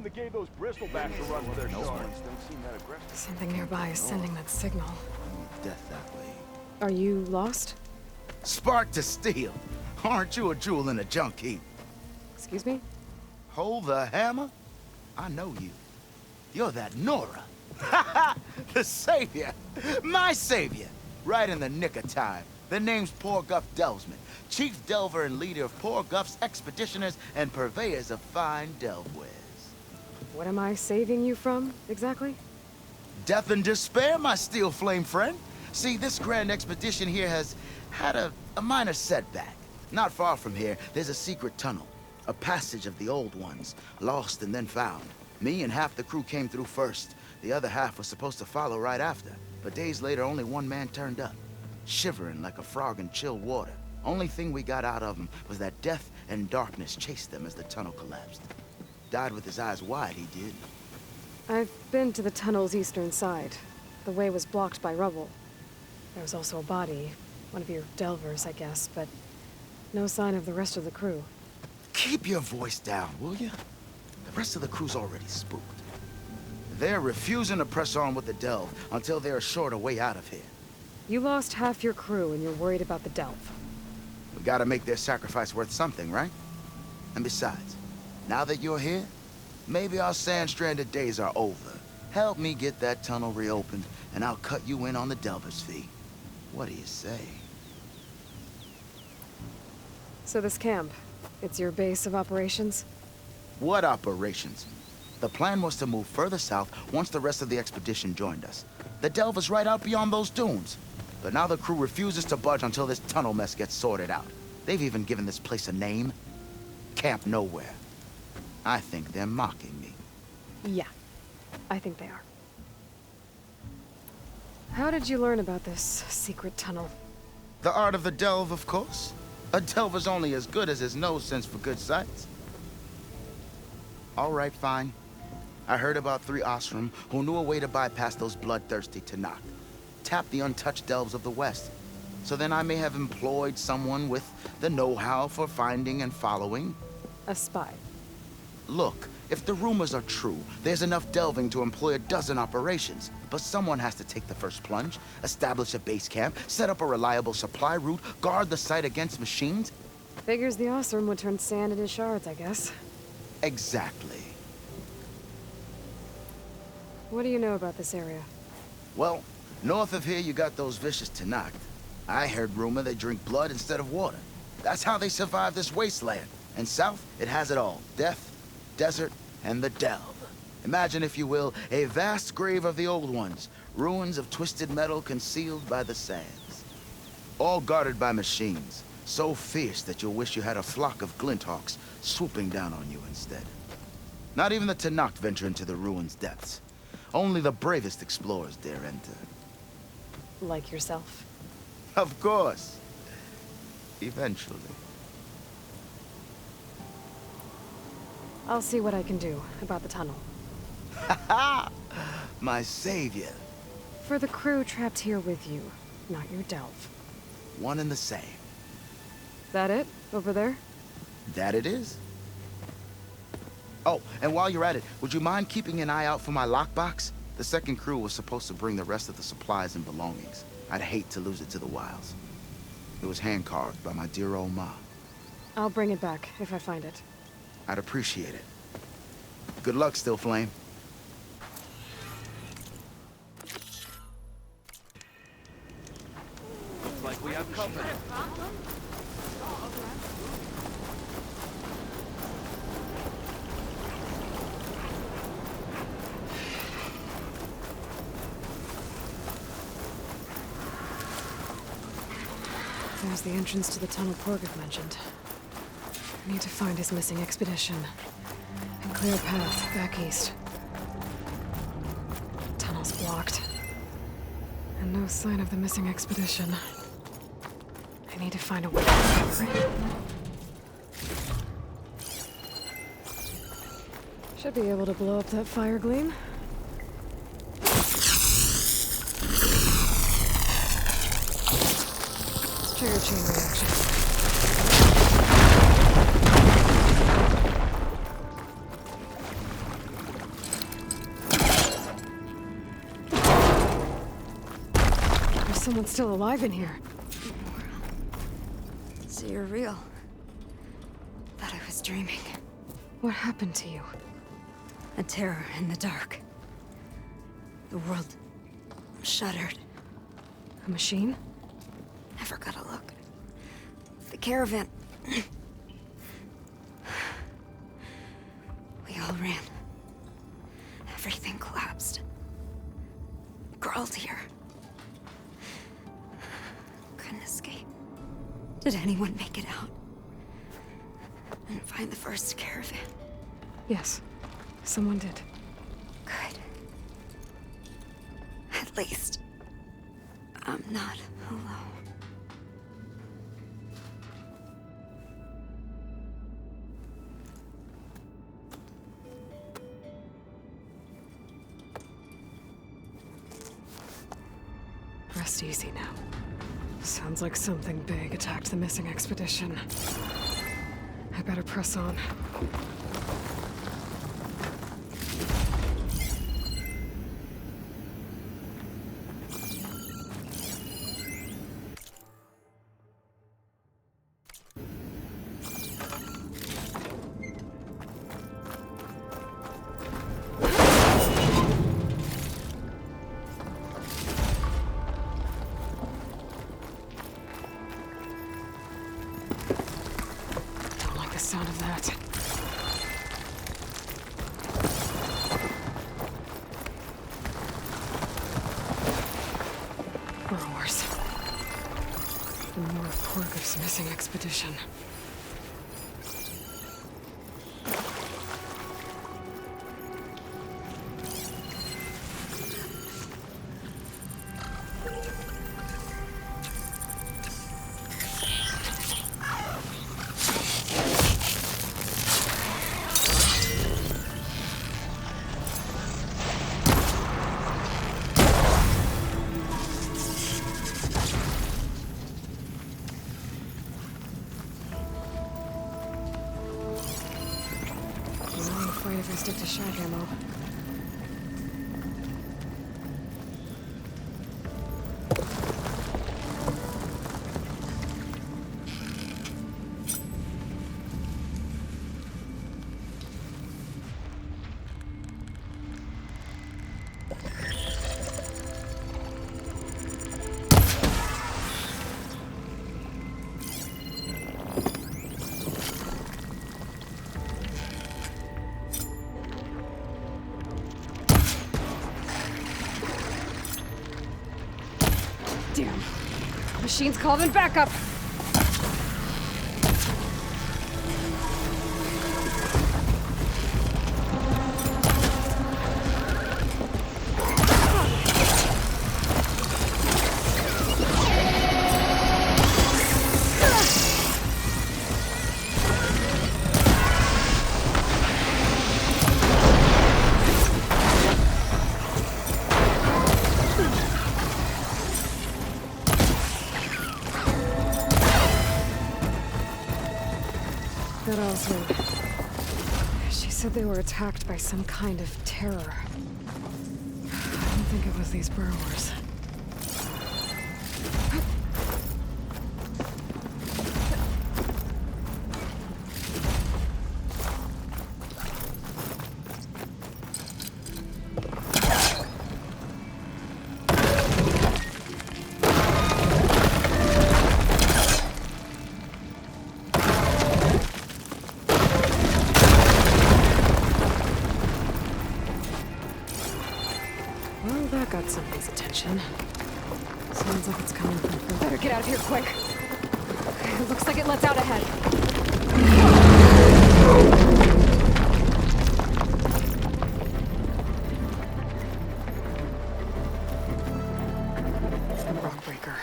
that gave those bristlebacks a run for their shards. Don't seem that aggressive. Something nearby is sending that signal. Death that way. Are you lost? Spark to steel. Aren't you a jewel in a junk heap? Excuse me? Hold the hammer? I know you. You're that Nora. The savior. My savior. Right in the nick of time. The name's Poor Guff Delvesman, chief delver and leader of Poor Guff's expeditioners and purveyors of fine delve wares. What am I saving you from, exactly? Death and despair, my steel flame friend. See, this grand expedition here has had a minor setback. Not far from here, there's a secret tunnel. A passage of the old ones, lost and then found. Me and half the crew came through first. The other half was supposed to follow right after. But days later, only one man turned up, shivering like a frog in chilled water. Only thing we got out of him was that death and darkness chased them as the tunnel collapsed. Died with his eyes wide, he did. I've been to the tunnel's eastern side. The way was blocked by rubble. There was also a body, one of your delvers, I guess, but no sign of the rest of the crew. Keep your voice down, will you? The rest of the crew's already spooked. They're refusing to press on with the delve until they're assured a way out of here. You lost half your crew and you're worried about the delve. We gotta make their sacrifice worth something, right? And besides, now that you're here, maybe our sand-stranded days are over. Help me get that tunnel reopened, and I'll cut you in on the delver's fee. What do you say? So this camp, it's your base of operations? What operations? The plan was to move further south once the rest of the expedition joined us. The delver's right out beyond those dunes. But now the crew refuses to budge until this tunnel mess gets sorted out. They've even given this place a name. Camp Nowhere. I think they're mocking me. Yeah, I think they are. How did you learn about this secret tunnel? The art of the delve, of course. A delver's only as good as his nose sense for good sights. All right, fine. I heard about 3 Osram who knew a way to bypass those bloodthirsty Tenakth. Tap the untouched delves of the West. So then I may have employed someone with the know-how for finding and following. A spy. Look, if the rumors are true, there's enough delving to employ a dozen operations. But someone has to take the first plunge, establish a base camp, set up a reliable supply route, guard the site against machines. Figures the Osram would turn sand into shards, I guess. Exactly. What do you know about this area? Well, north of here you got those vicious Tenakth. I heard rumor they drink blood instead of water. That's how they survive this wasteland. And south, it has it all. Death, desert, and the delve. Imagine, if you will, a vast grave of the old ones. Ruins of twisted metal concealed by the sands. All guarded by machines. So fierce that you'll wish you had a flock of glinthawks swooping down on you instead. Not even the Tenakth venture into the ruins' depths. Only the bravest explorers dare enter. Like yourself? Of course. Eventually. I'll see what I can do about the tunnel. Ha! My savior. For the crew trapped here with you, not your delve. One and the same. That it? Over there? That it is. Oh, and while you're at it, would you mind keeping an eye out for my lockbox? The second crew was supposed to bring the rest of the supplies and belongings. I'd hate to lose it to the wilds. It was hand-carved by my dear old ma. I'll bring it back if I find it. I'd appreciate it. Good luck, Still Flame. Looks like we have company. There's the entrance to the tunnel Porgeth mentioned. I need to find his missing expedition and clear a path back east. Tunnel's blocked. And no sign of the missing expedition. I need to find a way to cover it. Should be able to blow up that fire gleam. Let's trigger chain reaction. Someone's still alive in here. So you're real. Thought I was dreaming. What happened to you? A terror in the dark. The world shuddered. A machine? Never got a look. The caravan. We all ran. Everything collapsed. Crawled here. Couldn't escape. Did anyone make it out? And find the first caravan? Yes, someone did. Good. At least, I'm not alone. Rest easy now. Sounds like something big attacked the missing expedition. I better press on. Don't like the sound of that. Burrowers. And more of Korgov's missing expedition. I'm afraid if I stick to shag ammo. Damn. Machine's called in backup. That Oswald. She said they were attacked by some kind of terror. I don't think it was these burrowers. Well, that got somebody's attention. Sounds like it's coming from further. Better get out of here quick. It looks like it lets out ahead. The Rockbreaker.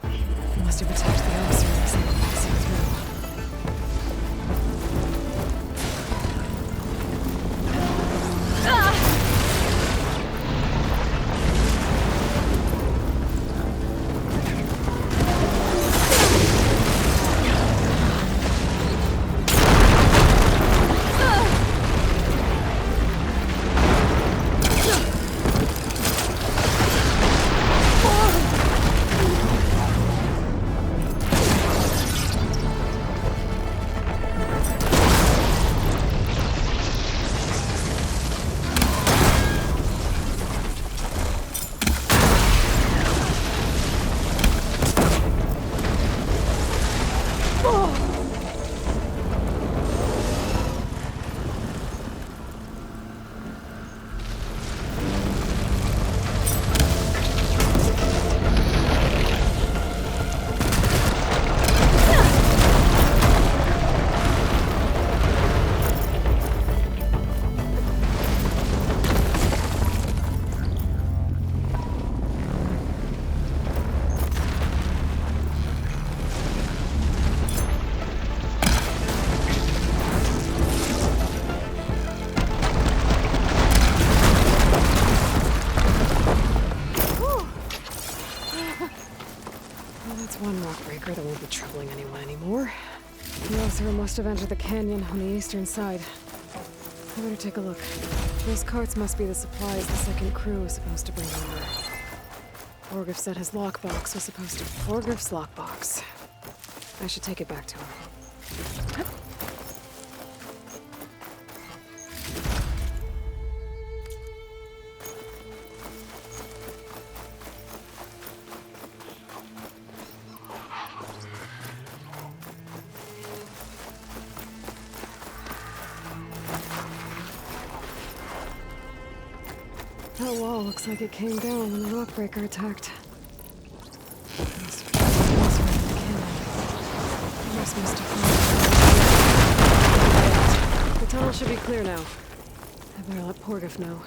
It must have attacked the officer as they were passing through. be troubling anyone anymore. The Oseram must have entered the canyon on the eastern side. I better take a look. Those carts must be the supplies the second crew was supposed to bring over. Orgriff said his lockbox was supposed to... Orgriff's lockbox. I should take it back to him. That wall looks like it came down when the Rockbreaker attacked. Must have been around the canyon. Must have fallen. The tunnel should be clear now. I better let Porgriff know.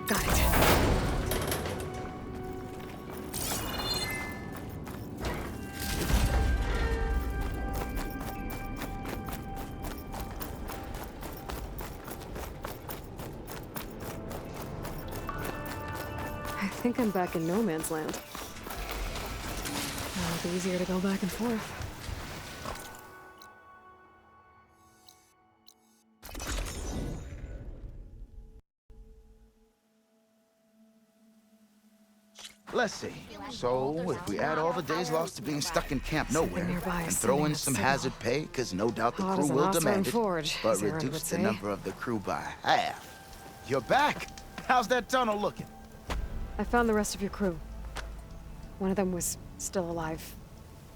Got it. I think I'm back in no man's land. It'll be easier to go back and forth. Let's see. So, if we add all the days lost to being stuck in Camp Nowhere, nearby, and throw in assuming some that's hazard civil. pay, because no doubt the Hot crew as an will Oseram demand it, forge, but as Aaron would reduce the say. number of the crew by half. You're back? How's that tunnel looking? I found the rest of your crew. One of them was still alive.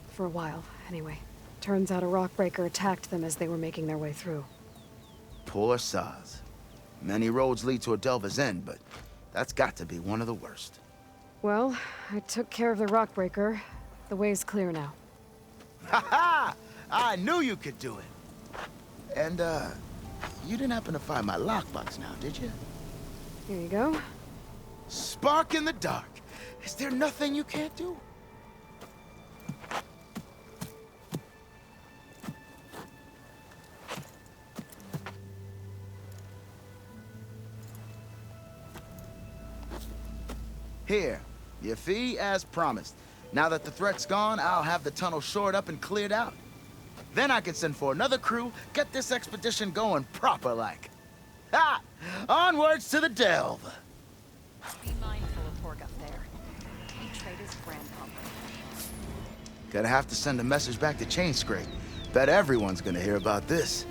For a while, anyway. Turns out a Rockbreaker attacked them as they were making their way through. Poor Saz. Many roads lead to a Delver's End, but that's got to be one of the worst. Well, I took care of the Rockbreaker. The way's clear now. Ha ha! I knew you could do it! And, you didn't happen to find my lockbox now, did you? Here you go. Spark in the dark. Is there nothing you can't do? Here, your fee as promised. Now that the threat's gone, I'll have the tunnel shored up and cleared out. Then I can send for another crew, get this expedition going proper-like. Ha! Onwards to the Delve! Be mindful of Porgriff there. He betrayed his grandmother. Gonna have to send a message back to Chainscrape. Bet everyone's gonna hear about this.